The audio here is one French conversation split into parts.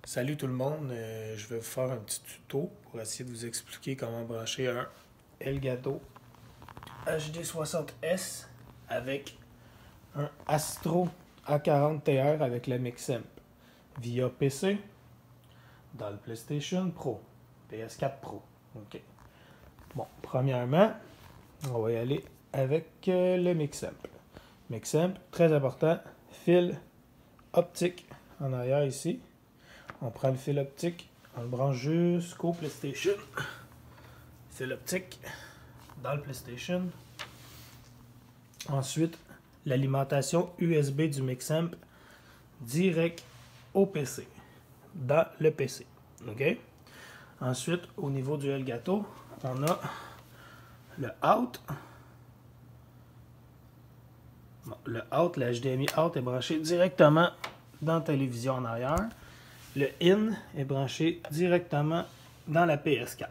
Salut tout le monde, je vais vous faire un petit tuto pour essayer de vous expliquer comment brancher un Elgato HD60S avec un Astro A40 TR avec le Mixamp via PC dans le PlayStation Pro, PS4 Pro. Ok. Bon, premièrement, on va y aller avec le Mixamp. Mixamp, très important, fil optique en arrière ici. On prend le fil optique, on le branche jusqu'au PlayStation. Fil optique dans le PlayStation. Ensuite, l'alimentation USB du Mixamp direct au PC, dans le PC. OK? Ensuite, au niveau du Elgato, on a le out. Bon, le out, le HDMI out est branché directement dans la télévision en arrière. Le in est branché directement dans la PS4.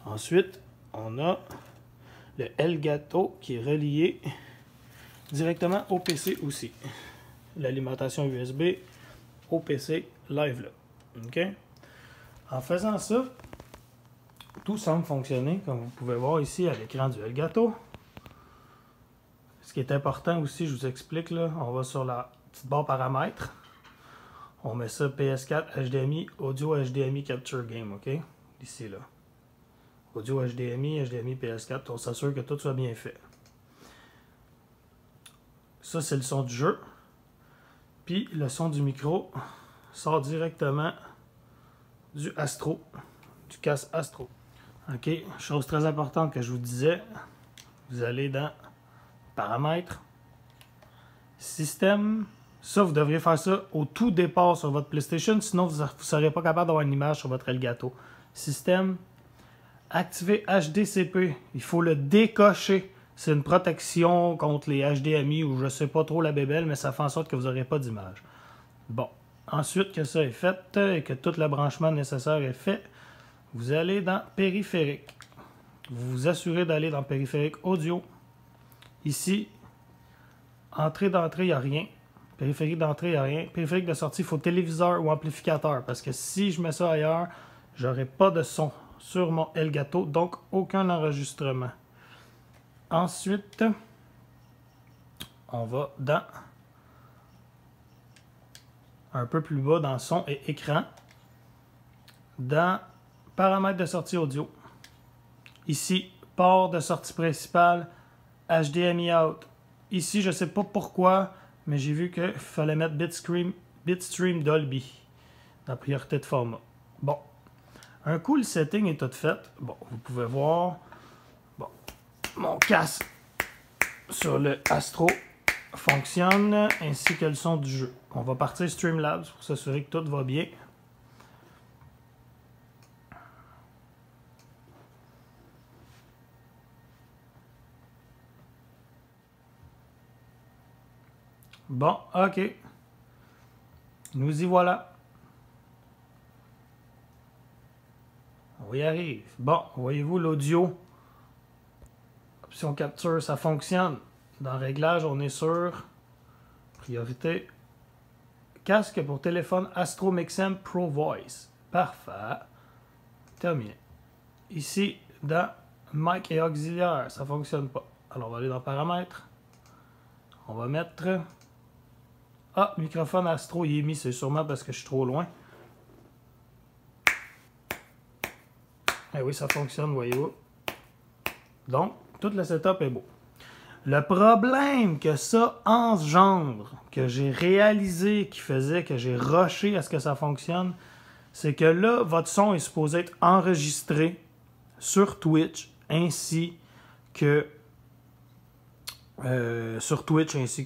Ensuite, on a le Elgato qui est relié directement au PC aussi. L'alimentation USB au PC live là. OK? En faisant ça, tout semble fonctionner comme vous pouvez voir ici à l'écran du Elgato. Ce qui est important aussi, je vous explique là, on va sur la petite barre paramètres. On met ça PS4 HDMI, audio HDMI Capture Game, ok? Ici, là. Audio HDMI, HDMI PS4, on s'assure que tout soit bien fait. Ça, c'est le son du jeu. Puis, le son du micro sort directement du Astro, du casque Astro. Ok, chose très importante que je vous disais, vous allez dans Paramètres, Système. Ça, vous devriez faire ça au tout départ sur votre PlayStation, sinon vous ne serez pas capable d'avoir une image sur votre Elgato. Système, activer HDCP, il faut le décocher. C'est une protection contre les HDMI ou je ne sais pas trop la bébelle, mais ça fait en sorte que vous n'aurez pas d'image. Bon, ensuite que ça est fait et que tout le branchement nécessaire est fait, vous allez dans Périphérique. Vous vous assurez d'aller dans Périphérique Audio. Ici, entrée d'entrée, il n'y a rien. Périphérique d'entrée, il n'y a rien. Périphérique de sortie, il faut téléviseur ou amplificateur. Parce que si je mets ça ailleurs, j'aurai pas de son sur mon Elgato. Donc, aucun enregistrement. Ensuite, on va dans un peu plus bas dans son et écran. Dans paramètres de sortie audio. Ici, port de sortie principale, HDMI out. Ici, je ne sais pas pourquoi, mais j'ai vu qu'il fallait mettre Bitstream Dolby dans priorité de format. Bon, un coup le setting est tout fait. Bon, vous pouvez voir bon, mon casque sur le Astro fonctionne ainsi que le son du jeu. On va partir Streamlabs pour s'assurer que tout va bien. Bon, ok. Nous y voilà. On y arrive. Bon, voyez-vous l'audio. Option capture, ça fonctionne. Dans réglage, on est sur priorité. Casque pour téléphone Astro Mixamp Pro Voice. Parfait. Terminé. Ici, dans mic et auxiliaire, ça fonctionne pas. Alors, on va aller dans paramètres. On va mettre... Ah, microphone Astro, il est mis, c'est sûrement parce que je suis trop loin. Eh oui, ça fonctionne, voyez-vous. Donc, tout le setup est beau. Le problème que ça engendre, que j'ai réalisé, qui faisait que j'ai rushé à ce que ça fonctionne, c'est que là, votre son est supposé être enregistré sur Twitch, ainsi que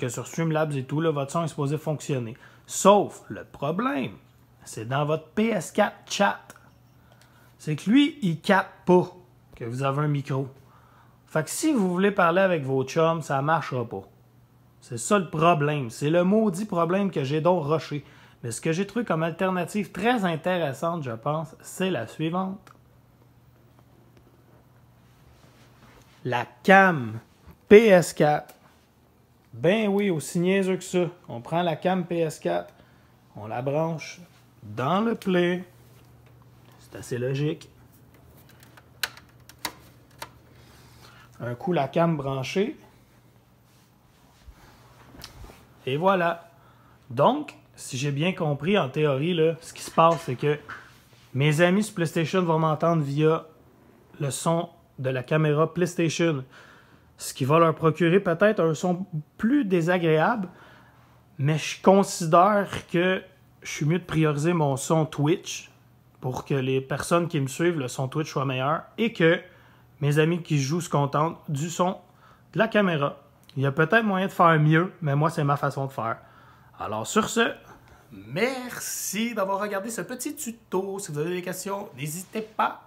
sur Streamlabs et tout, là, votre son est supposé fonctionner. Sauf, le problème, c'est dans votre PS4 chat. C'est que lui, il capte pas que vous avez un micro. Fait que si vous voulez parler avec vos chums, ça marchera pas. C'est ça le problème. C'est le maudit problème que j'ai donc rushé. Mais ce que j'ai trouvé comme alternative très intéressante, je pense, c'est la suivante. La cam PS4. Ben oui, aussi niaiseux que ça. On prend la cam PS4, on la branche dans le play. C'est assez logique. Un coup, la cam branchée. Et voilà. Donc, si j'ai bien compris, en théorie, là, ce qui se passe, c'est que mes amis sur PlayStation vont m'entendre via le son de la caméra PlayStation. Ce qui va leur procurer peut-être un son plus désagréable, mais je considère que je suis mieux de prioriser mon son Twitch pour que les personnes qui me suivent, le son Twitch soit meilleur et que mes amis qui jouent se contentent du son de la caméra. Il y a peut-être moyen de faire mieux, mais moi, c'est ma façon de faire. Alors sur ce, merci d'avoir regardé ce petit tuto. Si vous avez des questions, n'hésitez pas